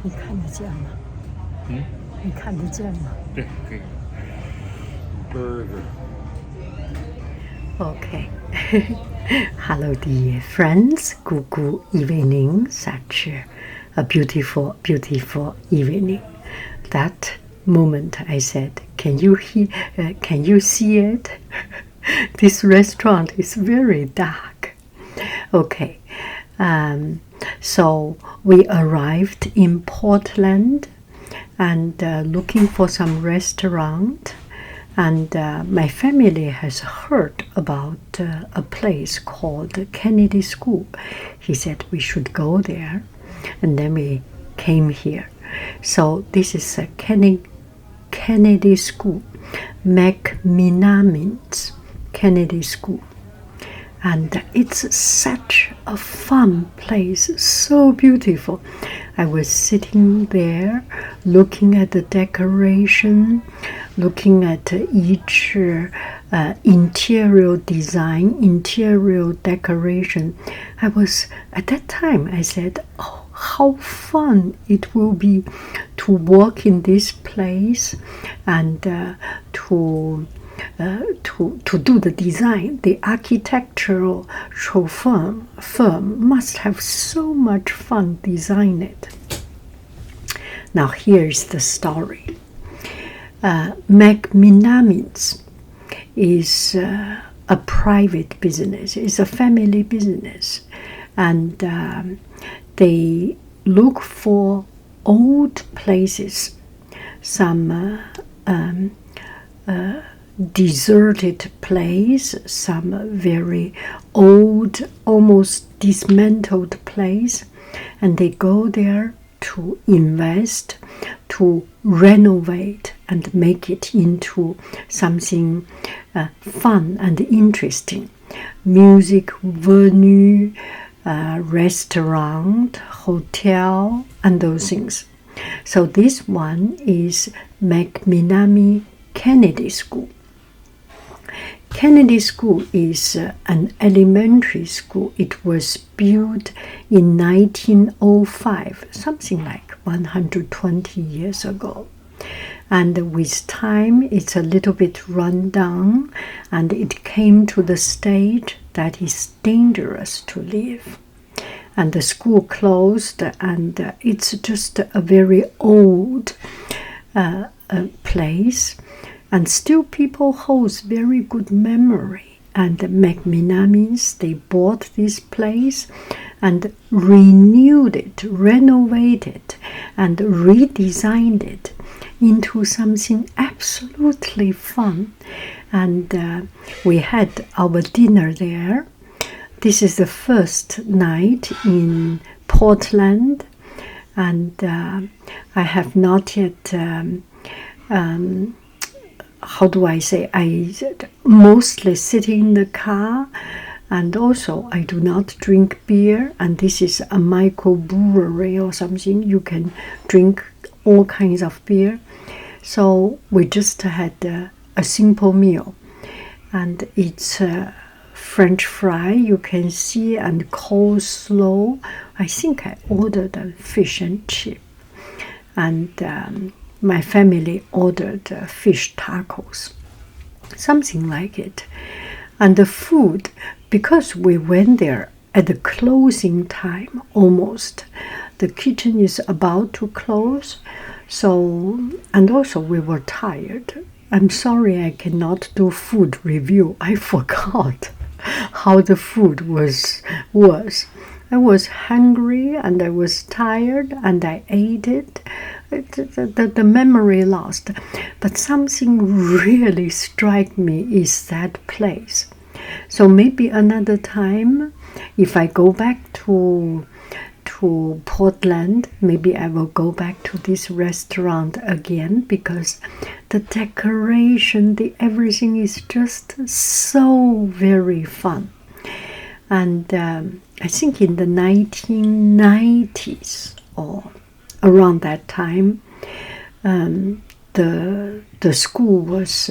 你看得见吗？你看得见吗？对，可以。Okay. Hello, dear friends. Good evening. Such a beautiful, beautiful evening. That moment, I said, "Can you hear? Can you see it? This restaurant is very dark." Okay. So we arrived in Portland and looking for some restaurant. And my family has heard about a place called Kennedy School. He said we should go there. And then we came here. So this is a Kennedy School, McMenamins Kennedy School. And it's such a fun place, so beautiful. I was sitting there looking at the decoration, looking at each interior design, interior decoration. At that time, I said, oh, how fun it will be to walk in this place and to do the design. The architectural firm must have so much fun designing it. Now here's the story. McMenamins is a private business. It's a family business, and they look for old places, some deserted place, some very old, almost dismantled place, and they go there to invest, to renovate and make it into something fun and interesting. Music venue, restaurant, hotel, and those things. So this one is McMenamins Kennedy School. Kennedy School is an elementary school. It was built in 1905, something like 120 years ago. And with time, it's a little bit run down, and it came to the stage that it's dangerous to live. And the school closed, and it's just a very old place. And still people hold very good memory. And the McMenamins, they bought this place and renewed it, renovated, and redesigned it into something absolutely fun. And we had our dinner there. This is the first night in Portland, and I have not yet how do I say, I mostly sitting in the car, and also I do not drink beer, and this is a microbrewery or something. You can drink all kinds of beer. So we just had a simple meal, and it's French fry, you can see, and coleslaw. I think I ordered a fish and chip, and my family ordered fish tacos, something like it. And the food, because we went there at the closing time almost, the kitchen is about to close, so, and also we were tired. I'm sorry I cannot do food review. I forgot how the food was. I was hungry and I was tired and I ate it. The memory lost. But something really struck me is that place. So maybe another time, if I go back to Portland, maybe I will go back to this restaurant again, because the decoration, everything is just so very fun. And I think in the 1990s or around that time, the school was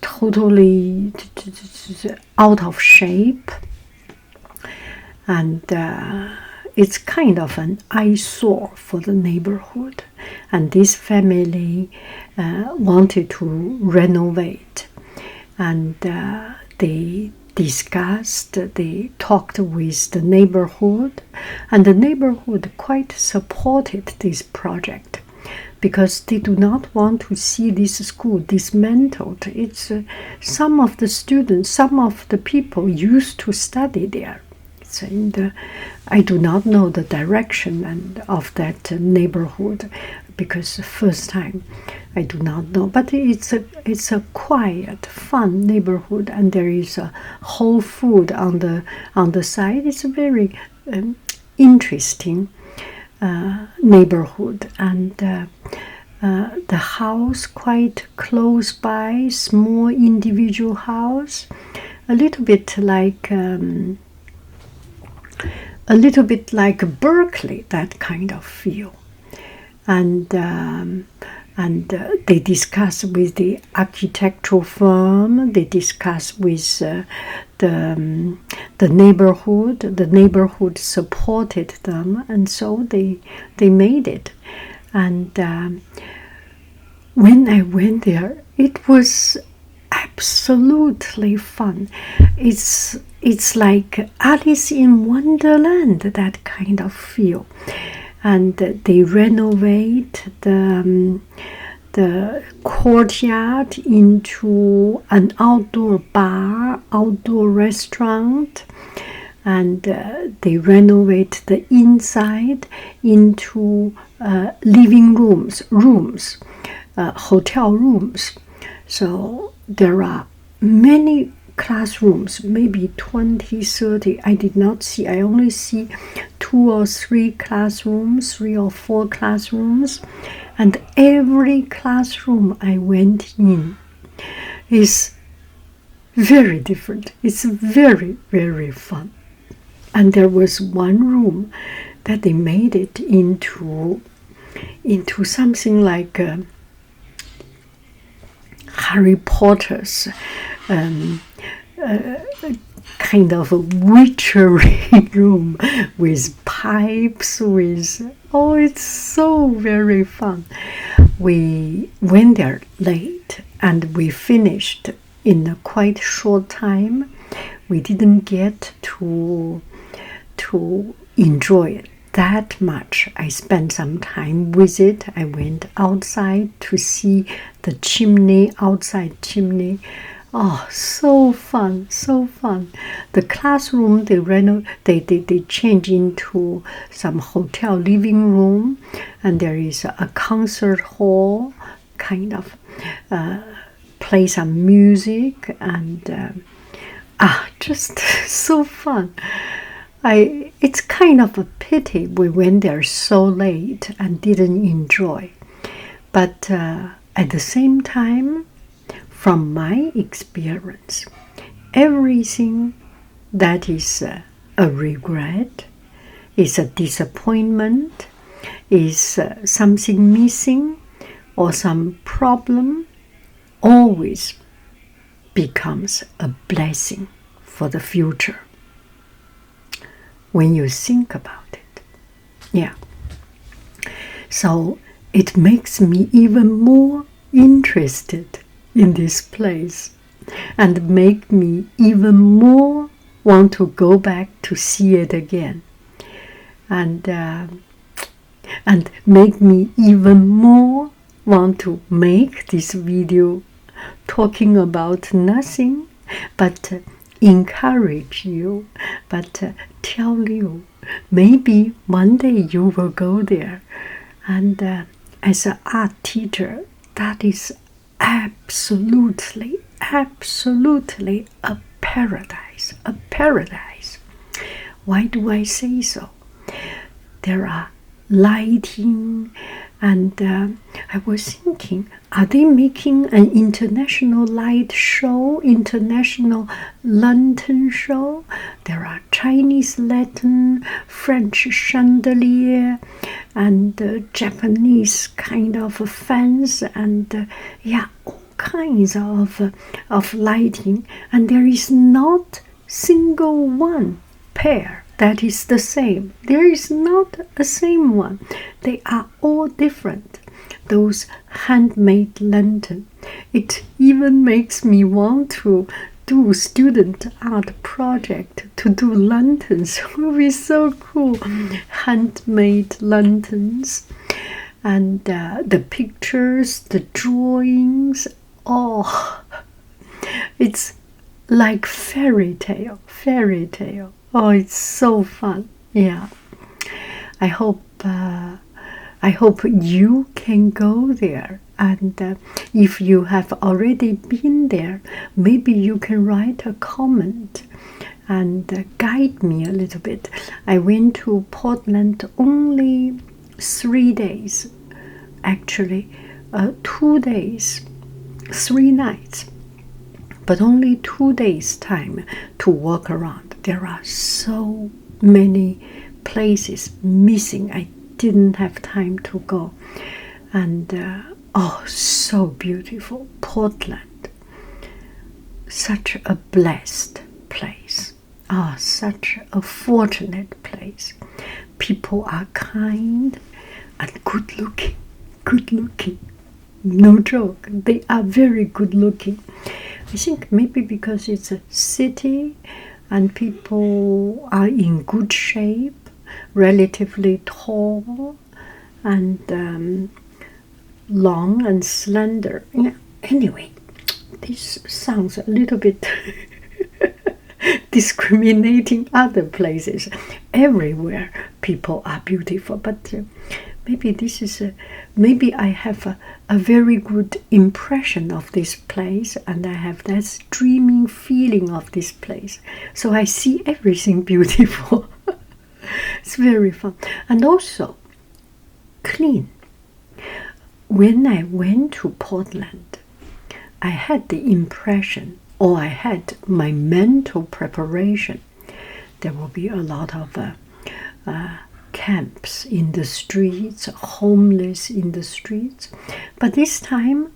totally out of shape, and it's kind of an eyesore for the neighborhood. And this family wanted to renovate. And they discussed, they talked with the neighborhood. And the neighborhood quite supported this project, because they do not want to see this school dismantled. It's some of the students, some of the people used to study there. It's in the, I do not know the direction of that neighborhood, because the first time I do not know. But it's a quiet, fun neighborhood, and there is a Whole Food on the side. It's a very interesting neighborhood, and the house quite close by, small individual house, a little bit like Berkeley, that kind of feel. And they discuss with the architectural firm, they discuss with the neighborhood. The neighborhood supported them, and so they made it. And when I went there, it was absolutely fun. It's like Alice in Wonderland, that kind of feel. And they renovate the courtyard into an outdoor bar, outdoor restaurant, and they renovate the inside into living rooms, hotel rooms. So there are many classrooms, maybe 20, 30. I did not see, I only see 2 or 3 classrooms, 3 or 4 classrooms. And every classroom I went in is very different. It's very, very fun. And there was one room that they made it into something like Harry Potter's kind of a witchery room with pipes, it's so very fun. We went there late and we finished in a quite short time. We didn't get to enjoy it that much. I spent some time with it. I went outside to see the chimney, outside chimney. Oh, so fun, so fun. The classroom, they change into some hotel living room, and there is a concert hall, kind of play some music, and just so fun. It's kind of a pity we went there so late and didn't enjoy. But at the same time, from my experience, everything that is a regret, is a disappointment, is something missing, or some problem, always becomes a blessing for the future when you think about it. Yeah. So it makes me even more interested in this place, and make me even more want to go back to see it again, and make me even more want to make this video talking about nothing but encourage you, but tell you maybe one day you will go there. And as an art teacher, that is absolutely a paradise, a paradise. Why do I say so? There are lighting, and I was thinking, are they making an international light show, international lantern show? There are Chinese lantern, French chandelier, and Japanese kind of fans, and all kinds of lighting, and there is not single one pair that is the same. There is not a same one. They are all different. Those handmade lantern. It even makes me want to do student art project to do lanterns. It will be so cool. Handmade lanterns. And the pictures, the drawings, oh, it's like fairy tale. Oh, it's so fun. Yeah, I hope you can go there. And if you have already been there, maybe you can write a comment and guide me a little bit. I went to Portland only 3 days, actually 2 days, 3 nighs, but only 2 days time to walk around. There are so many places missing. I didn't have time to go. And oh, so beautiful. Portland, such a blessed place. Ah, such a fortunate place. People are kind and good looking. No joke, they are very good looking. I think maybe because it's a city and people are in good shape, relatively tall and long and slender. Anyway, this sounds a little bit discriminating other places. Everywhere people are beautiful, but maybe this is maybe I have a very good impression of this place, and I have that dreaming feeling of this place, so I see everything beautiful. It's very fun and also clean. When I went to Portland, I had the impression, or I had my mental preparation, there will be a lot of camps in the streets, homeless in the streets. But this time,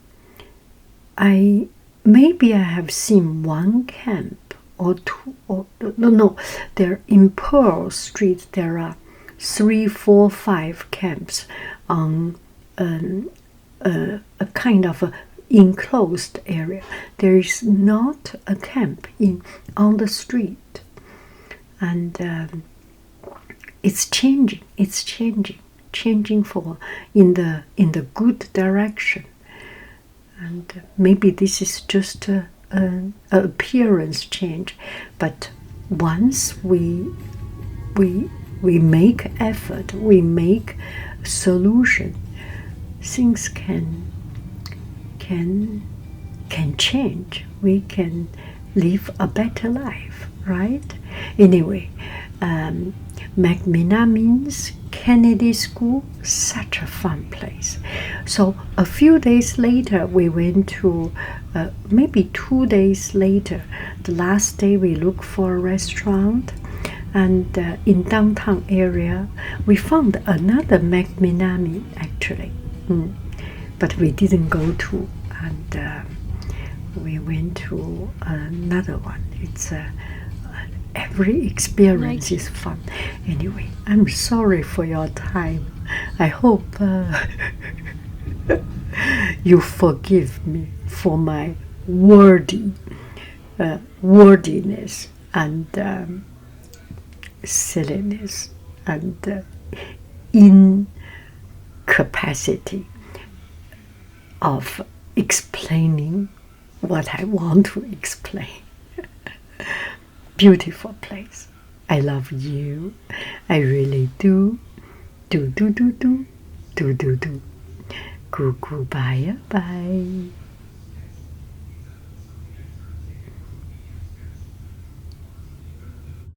maybe I have seen one camp or two, or no, there in Pearl Street there are 3, 4, 5 camps on a kind of a enclosed area. There is not a camp on the street, and it's changing for in the good direction. And maybe this is just an appearance change, but once we make effort, we make solution, things can change. We can live a better life, right? Anyway, McMenamins Kennedy School, such a fun place. So a few days later, we went to, maybe 2 days later, the last day we looked for a restaurant, and in downtown area, we found another McMenamin actually, but we didn't go to, and we went to another one. It's every experience is fun. Anyway, I'm sorry for your time. I hope you forgive me for my wordiness and silliness and incapacity of explaining what I want to explain. Beautiful place. I love you. I really do. Do. Goo bye bye.